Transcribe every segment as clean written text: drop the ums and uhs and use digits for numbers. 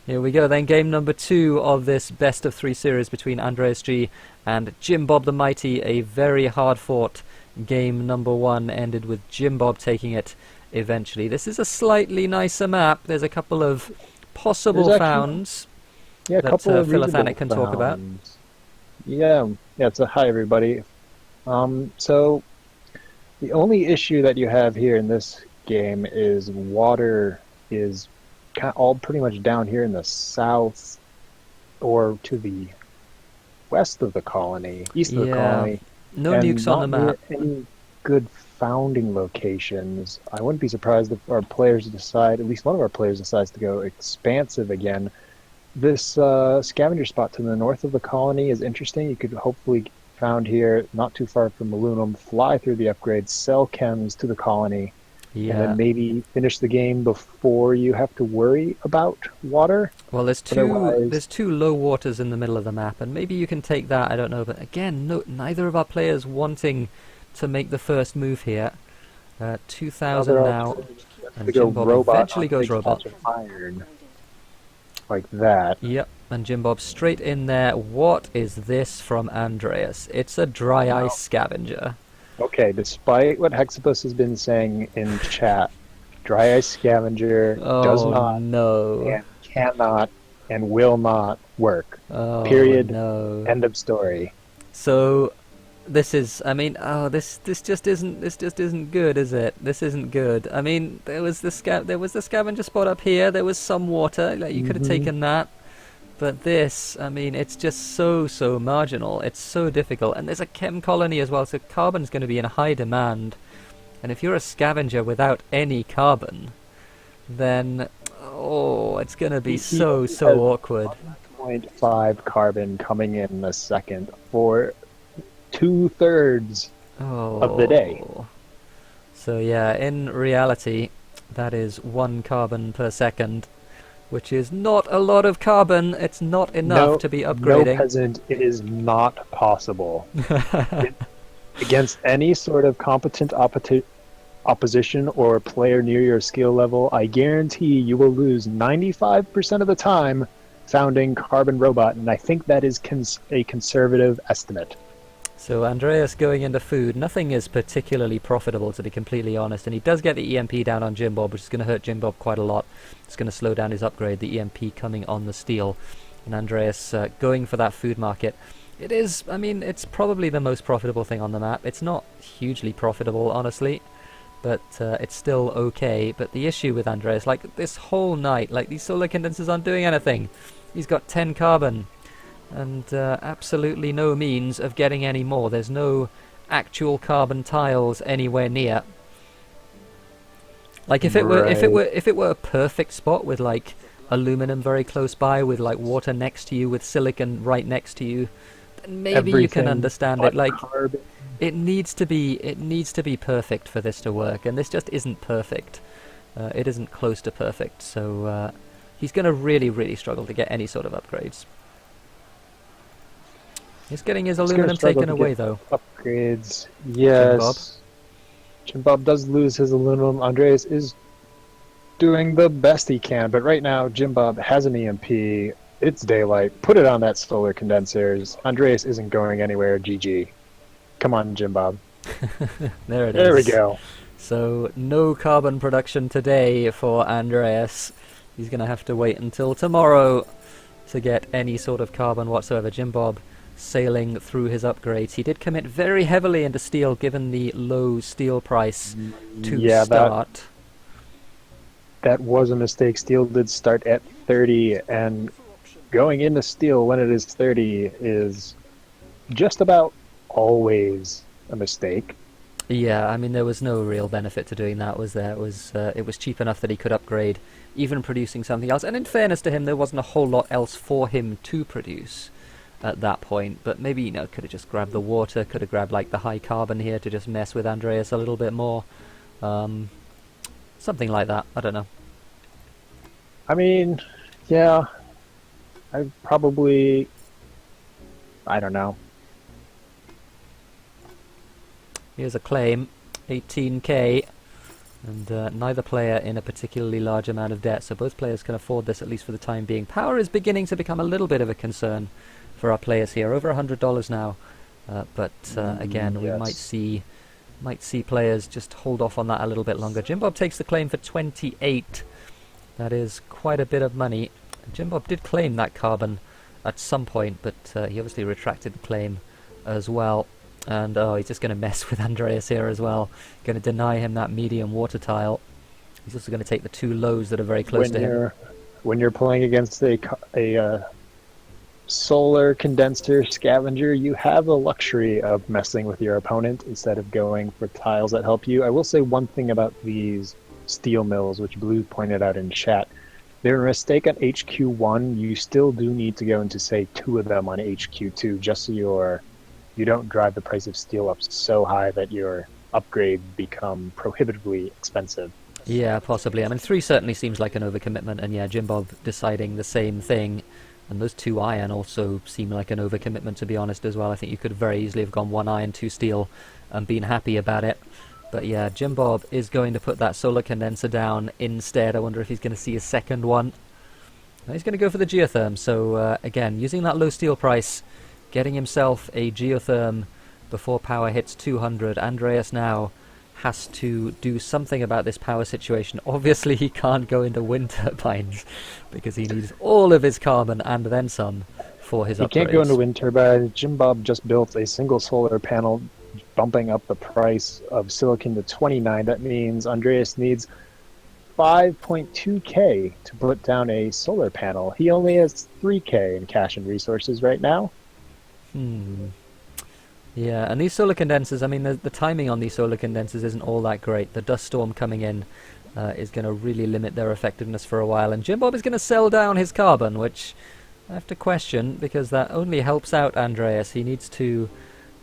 Here we go then, game number 2 of this best of 3 series between AndreasG and Jim Bob the Mighty. A very hard fought game number 1 ended with Jim Bob taking it eventually. This is a slightly nicer map. There's a couple of possible founds a that couple of Philothanic can talk about. Yeah, it's a hi everybody. So the only issue that you have here in this game is water is all pretty much down here in the south or to the west of the colony, east of the colony. No and nukes on the map. Any good founding locations. I wouldn't be surprised if our players decide, at least one of our players decides to go expansive again. This scavenger spot to the north of the colony is interesting. You could hopefully found here not too far from Malunum, fly through the upgrades, sell chems to the colony, and then maybe finish the game before you have to worry about water. Well, there's two low waters in the middle of the map, and maybe you can take that, I don't know. But again, neither of our players wanting to make the first move here. 2,000 now, and Jim Bob eventually goes robot. Iron, like that. Yep, and Jim Bob straight in there. What is this from Andreas? It's a dry ice scavenger. Okay, despite what Hexapus has been saying in chat, dry ice scavenger does not, and cannot, and will not work. Period. No. End of story. So, this is, I mean, this just isn't good, is it? This isn't good. I mean, there was the scavenger spot up here. There was some water. Like, you could have taken that. But this, I mean, it's just so marginal. It's so difficult. And there's a chem colony as well, so carbon's going to be in high demand. And if you're a scavenger without any carbon, then, it's going to be so awkward. 1.5 carbon coming in a second for 2/3 of the day. So yeah, in reality, that is 1 carbon per second, which is not a lot of carbon. It's not enough to be upgrading. No, peasant, it is not possible. Against any sort of competent opposition or player near your skill level, I guarantee you will lose 95% of the time founding Carbon Robot, and I think that is a conservative estimate. So Andreas going into food, nothing is particularly profitable, to be completely honest, and he does get the EMP down on Jim Bob, which is going to hurt Jim Bob quite a lot. It's going to slow down his upgrade, the EMP coming on the steel. And Andreas going for that food market. It is, I mean, it's probably the most profitable thing on the map. It's not hugely profitable, honestly, but it's still okay. But the issue with Andreas, like this whole night, like these solar condensers aren't doing anything. He's got 10 carbon. And absolutely no means of getting any more. There's no actual carbon tiles anywhere near. Like if it were a perfect spot with like aluminum very close by, with like water next to you, with silicon right next to you, then maybe you can understand it. Like it needs to be perfect for this to work, and this just isn't perfect. It isn't close to perfect. So he's going to really struggle to get any sort of upgrades. He's getting his aluminum taken away, though. Upgrades, yes. Jim Bob does lose his aluminum. Andreas is doing the best he can, but right now Jim Bob has an EMP. It's daylight. Put it on that solar condensers. Andreas isn't going anywhere. GG. Come on, Jim Bob. There it is. There we go. So no carbon production today for Andreas. He's going to have to wait until tomorrow to get any sort of carbon whatsoever. Jim Bob sailing through his upgrades. He did commit very heavily into steel given the low steel price to start. That was a mistake. Steel did start at 30, and going into steel when it is 30 is just about always a mistake. Yeah, I mean there was no real benefit to doing that, was there? It was cheap enough that he could upgrade, even producing something else. And in fairness to him, there wasn't a whole lot else for him to produce at that point, but maybe, you know, could have just grabbed the water, could have grabbed like the high carbon here to just mess with Andreas a little bit more. Something like that, I don't know. I mean, yeah, I don't know. Here's a claim, 18k, And neither player in a particularly large amount of debt, so both players can afford this, at least for the time being. Power is beginning to become a little bit of a concern for our players here, over $100 now. But again, we might see players just hold off on that a little bit longer. Jim Bob takes the claim for 28. That is quite a bit of money. Jim Bob did claim that carbon at some point, but he obviously retracted the claim as well. And he's just going to mess with Andreas here as well. Going to deny him that medium water tile. He's also going to take the two lows that are very close to him. When you're playing against a solar condenser scavenger, you have the luxury of messing with your opponent instead of going for tiles that help you. I will say one thing about these steel mills, which Blue pointed out in chat. They're a mistake on HQ1. You still do need to go into, say, 2 of them on HQ2, just so you don't drive the price of steel up so high that your upgrade become prohibitively expensive. Yeah, possibly. I mean, 3 certainly seems like an overcommitment, and yeah, Jim Bob deciding the same thing. And those 2 iron also seem like an overcommitment, to be honest, as well. I think you could very easily have gone 1 iron, 2 steel, and been happy about it. But yeah, Jim Bob is going to put that solar condenser down instead. I wonder if he's going to see a second one. No, he's going to go for the geotherm. So again, using that low steel price, getting himself a geotherm before power hits 200. Andreas now has to do something about this power situation. Obviously he can't go into wind turbines because he needs all of his carbon and then some for his upgrades. He can't go into wind turbines. Jim Bob just built a single solar panel, bumping up the price of silicon to 29. That means Andreas needs 5.2k to put down a solar panel. He only has 3k in cash and resources right now. Yeah, and these solar condensers, I mean, the timing on these solar condensers isn't all that great. The dust storm coming in is going to really limit their effectiveness for a while, and Jim Bob is going to sell down his carbon, which I have to question, because that only helps out Andreas. He needs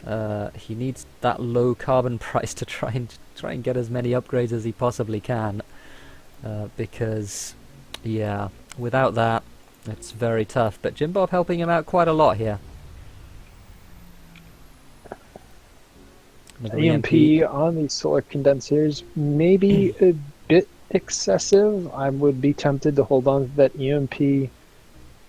that low carbon price to try and get as many upgrades as he possibly can, because, yeah, without that, it's very tough. But Jim Bob helping him out quite a lot here. EMP on these solar condensers, maybe a bit excessive. I would be tempted to hold on to that EMP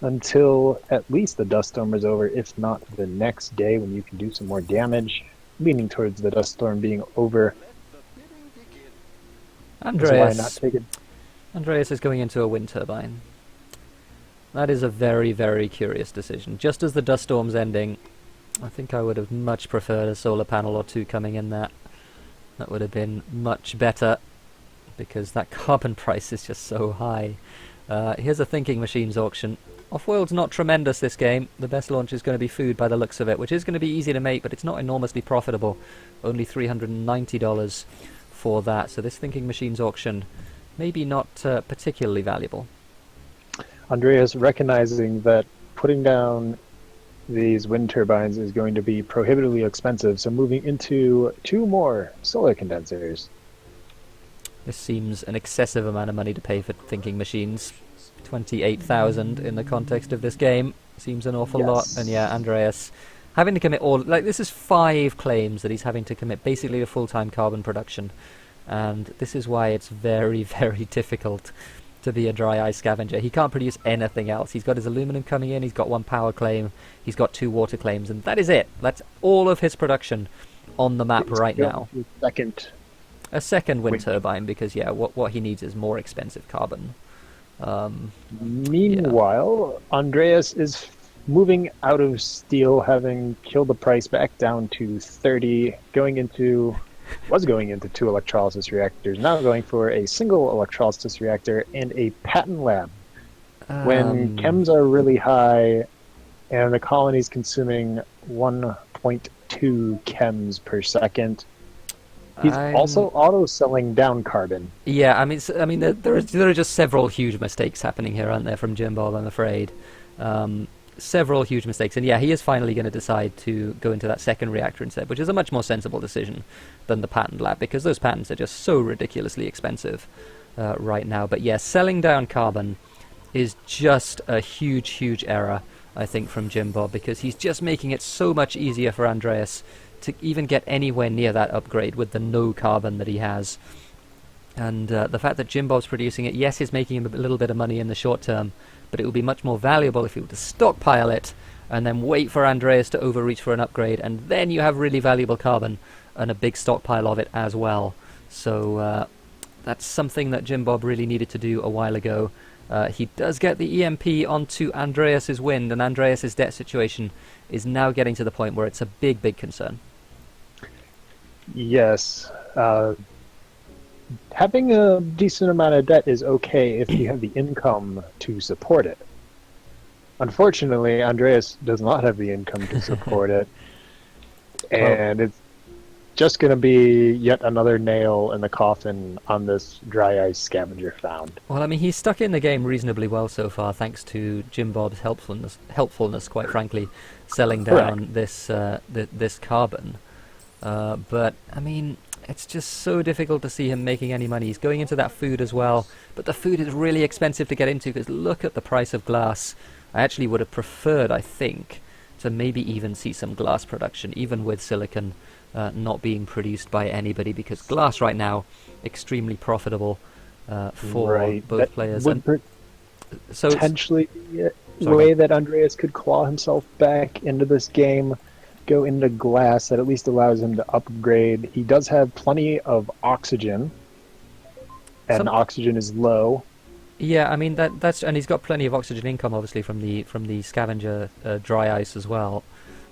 until at least the dust storm is over, if not the next day when you can do some more damage, leaning towards the dust storm being over. Andreas, so why not take it? Andreas is going into a wind turbine. That is a very, very curious decision. Just as the dust storm's ending, I think I would have much preferred a solar panel or 2 coming in there. That would have been much better, because that carbon price is just so high. Here's a Thinking Machines auction. Offworld's not tremendous this game. The best launch is going to be food by the looks of it, which is going to be easy to make, but it's not enormously profitable. Only $390 for that. So this Thinking Machines auction, maybe not particularly valuable. Andreas recognizing that putting down these wind turbines is going to be prohibitively expensive, so moving into 2 more solar condensers. This seems an excessive amount of money to pay for Thinking Machines. 28,000 in the context of this game seems an awful lot. And yeah, Andreas having to commit this is 5 claims that he's having to commit basically to full-time carbon production, and this is why it's very, very difficult to be a dry ice scavenger. He can't produce anything else. He's got his aluminum coming in, he's got 1 power claim, he's got 2 water claims, and that is it. That's all of his production on the map right now. A second wind turbine, because yeah, what he needs is more expensive carbon. Meanwhile, yeah. Andreas is moving out of steel, having killed the price back down to 30, was going into 2 electrolysis reactors, now going for a single electrolysis reactor and a patent lab. When chems are really high and the colony's consuming 1.2 chems per second, he's also auto-selling down carbon. Yeah, I mean, there are just several huge mistakes happening here, aren't there, from Jim Bob, I'm afraid. Several huge mistakes, and yeah, he is finally going to decide to go into that second reactor instead, which is a much more sensible decision than the patent lab, because those patents are just so ridiculously expensive right now. But yeah, selling down carbon is just a huge, huge error, I think, from Jim Bob, because he's just making it so much easier for Andreas to even get anywhere near that upgrade with the no carbon that he has. And the fact that Jim Bob's producing it, yes, is making him a little bit of money in the short term, but it would be much more valuable if he were to stockpile it and then wait for Andreas to overreach for an upgrade, and then you have really valuable carbon and a big stockpile of it as well. So that's something that Jim Bob really needed to do a while ago. He does get the EMP onto Andreas's wind, and Andreas's debt situation is now getting to the point where it's a big, big concern. Yes. Having a decent amount of debt is okay if you have the income to support it. Unfortunately, Andreas does not have the income to support it, and it's just going to be yet another nail in the coffin on this dry ice scavenger found. Well, I mean, he's stuck in the game reasonably well so far, thanks to Jim Bob's helpfulness, quite frankly, selling down this this carbon. But I mean, it's just so difficult to see him making any money. He's going into that food as well, but the food is really expensive to get into because look at the price of glass. I actually would have preferred, I think, to maybe even see some glass production, even with silicon not being produced by anybody, because glass right now extremely profitable for both players. Would so potentially be a way that Andreas could claw himself back into this game, go into glass that at least allows him to upgrade. He does have plenty of oxygen, and oxygen is low. Yeah, I mean that's and he's got plenty of oxygen income, obviously, from the scavenger dry ice as well.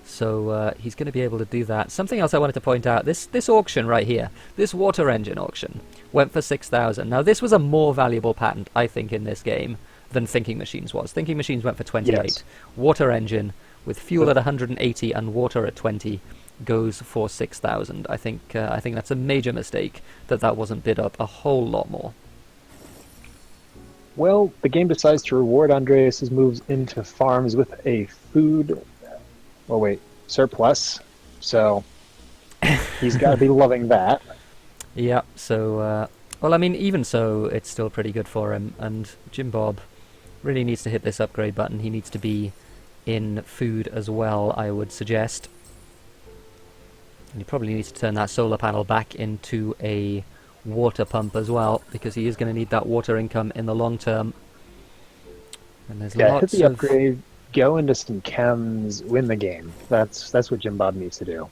So he's going to be able to do that. Something else I wanted to point out: this auction right here, this water engine auction, went for 6,000. Now this was a more valuable patent, I think, in this game than Thinking Machines was. Thinking Machines went for 28. Yes. Water engine with fuel at 180 and water at 20 goes for 6,000. I think that's a major mistake that wasn't bid up a whole lot more. Well, the game decides to reward Andreas's moves into farms with a food, surplus. So he's got to be loving that. Yeah. So, well, I mean, even so, it's still pretty good for him. And Jim Bob really needs to hit this upgrade button. He needs to be in food as well, I would suggest. And he probably needs to turn that solar panel back into a water pump as well, because he is going to need that water income in the long term. And there's lots hit the upgrade, go into some chems, win the game. That's what Jim Bob needs to do.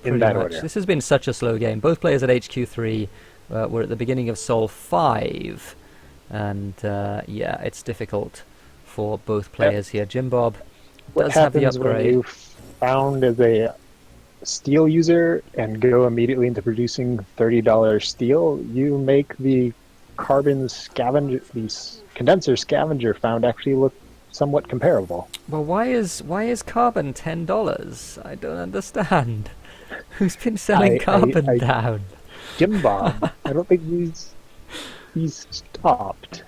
In that order. This has been such a slow game. Both players at HQ3 were at the beginning of Sol 5, and yeah, it's difficult for both players here. Jim Bob does have the upgrade. What happens when you found as a steel user and go immediately into producing $30 steel? You make the carbon scavenger, the condenser scavenger found actually look somewhat comparable. Well, why is carbon $10? I don't understand. Who's been selling carbon down? Jim Bob. I don't think he's stopped.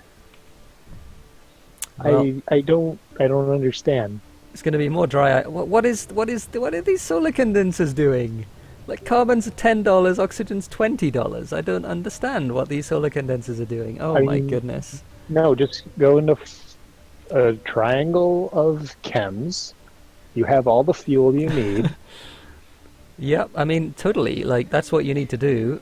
Well, I don't understand. It's going to be more dry. What are these solar condensers doing? Like, carbon's $10, oxygen's $20. I don't understand what these solar condensers are doing. Oh, my goodness. No, just go into a triangle of chems. You have all the fuel you need. Yep, I mean, totally. Like, that's what you need to do.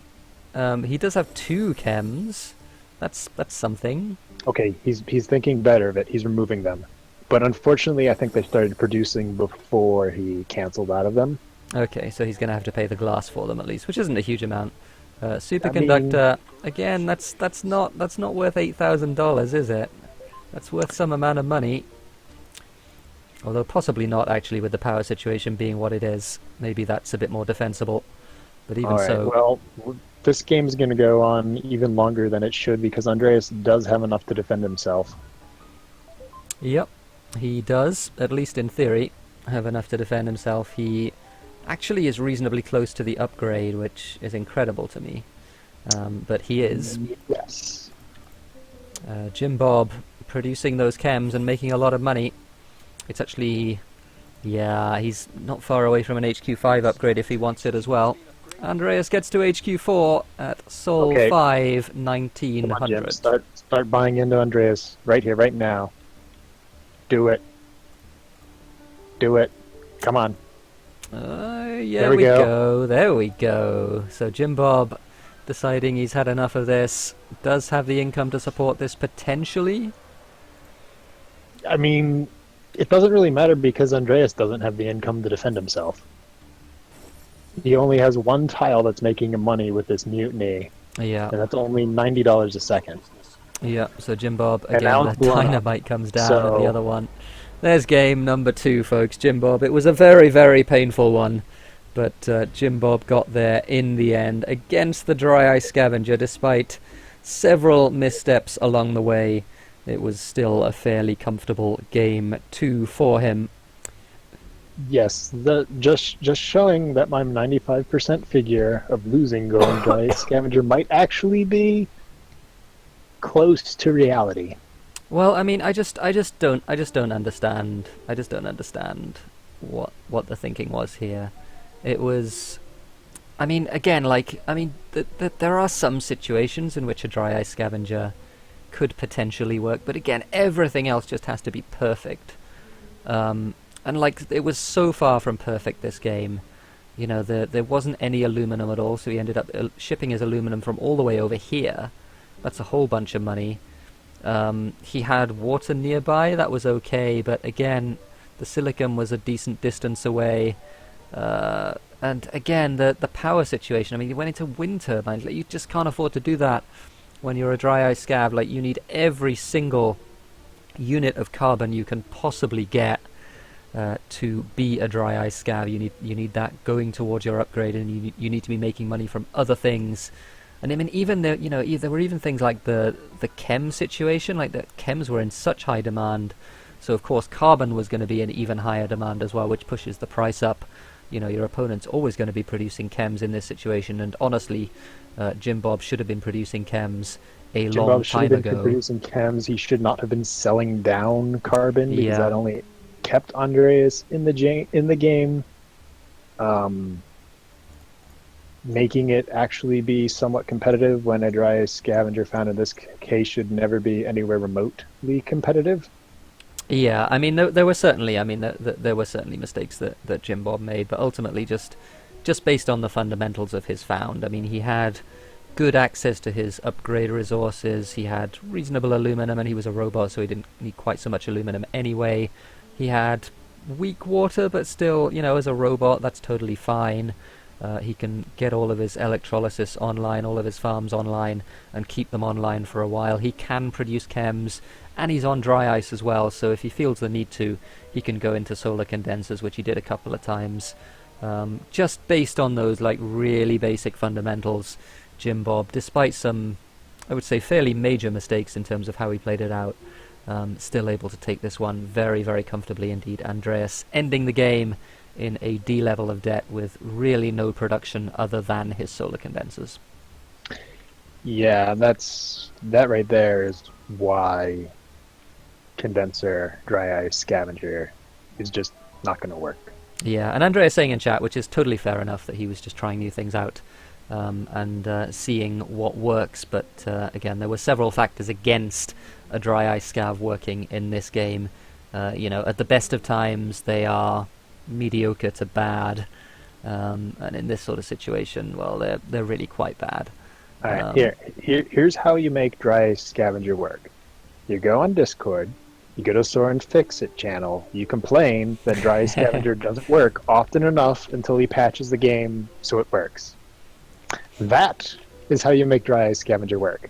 He does have 2 chems. That's something. Okay, he's thinking better of it. He's removing them. But unfortunately, I think they started producing before he canceled out of them. Okay, so he's going to have to pay the glass for them at least, which isn't a huge amount. Superconductor, again, that's not worth $8,000, is it? That's worth some amount of money. Although possibly not, actually, with the power situation being what it is. Maybe that's a bit more defensible. But even so... Well, this game is going to go on even longer than it should, because Andreas does have enough to defend himself. Yep, he does, at least in theory, have enough to defend himself. He actually is reasonably close to the upgrade, which is incredible to me. But he is. Yes. Jim Bob producing those chems and making a lot of money. It's actually... Yeah, he's not far away from an HQ5 upgrade if he wants it as well. Andreas gets to HQ4 at Sol 5, 1900. Come on, Jim. Start buying into Andreas right here, right now. Do it. Do it. Come on. Yeah, there we go. There we go. So Jim Bob deciding he's had enough of this, does have the income to support this potentially. I mean, it doesn't really matter because Andreas doesn't have the income to defend himself. He only has one tile that's making him money with this mutiny, Yeah, and that's only $90 a second. yeah. So Jim Bob, And again, now the it's blown up. dynamite comes down at the So- other one. There's game number 2, folks. Jim Bob. It was a very, very painful one, but Jim Bob got there in the end against the Dry Ice Scavenger, despite several missteps along the way. It was still a fairly comfortable game 2 for him. Yes, just showing that my 95% figure of losing going Dry Ice Scavenger might actually be close to reality. Well, I mean, I just don't understand. I just don't understand what the thinking was here. It was, I mean, again, like, I mean, there are some situations in which a Dry Ice Scavenger could potentially work, but again, everything else just has to be perfect. And like, it was so far from perfect this game. You know, there wasn't any aluminum at all, so he ended up shipping his aluminum from all the way over here. That's a whole bunch of money. He had water nearby, that was okay, but again, the silicon was a decent distance away. And again, the power situation, I mean, you went into wind turbines, like, you just can't afford to do that when you're a Dry Ice Scav. Like, you need every single unit of carbon you can possibly get to be a Dry Ice Scav. You need that going towards your upgrade, and you need to be making money from other things. And I mean, even there were even things like the chem situation, like the chems were in such high demand, so of course carbon was going to be in even higher demand as well, which pushes the price up. You know, your opponent's always going to be producing chems in this situation, and honestly, Jim Bob should have been producing chems a Jim long Bob should time have been ago. producing chems. He should not have been selling down carbon because Yeah. that only kept Andreas in the game. Making it actually be somewhat competitive when a Dry Ice Scavenger found in this case should never be anywhere remotely competitive. Yeah, I mean, there were certainly, I mean, there were certainly mistakes that Jim Bob made, but ultimately just based on the fundamentals of his found. I mean, he had good access to his upgrade resources, he had reasonable aluminum, and he was a robot, so he didn't need quite so much aluminum anyway. He had weak water, but still, you know, as a robot, that's totally fine. He can get all of his electrolysis online, all of his farms online, and keep them online for a while. He can produce chems, and he's on dry ice as well, so if he feels the need to, he can go into solar condensers, which he did a couple of times. Just based on those, like, really basic fundamentals, Jim Bob, despite some, I would say, fairly major mistakes in terms of how he played it out, still able to take this one very, very comfortably indeed. Andreas ending the game in a D level of debt with really no production other than his solar condensers. Yeah, that right there is why condenser Dry Ice Scavenger is just not going to work. Yeah, and Andreas saying in chat, which is totally fair enough, that he was just trying new things out and seeing what works, but again, there were several factors against a Dry Ice Scav working in this game. You know, at the best of times, they are mediocre to bad, and in this sort of situation, well, they're really quite bad. All right, here's how you make Dry Ice Scavenger work. You go on Discord, you go to Soar and Fix It channel, you complain that Dry Ice Scavenger doesn't work often enough until he patches the game so it works. That is how you make Dry Ice Scavenger work.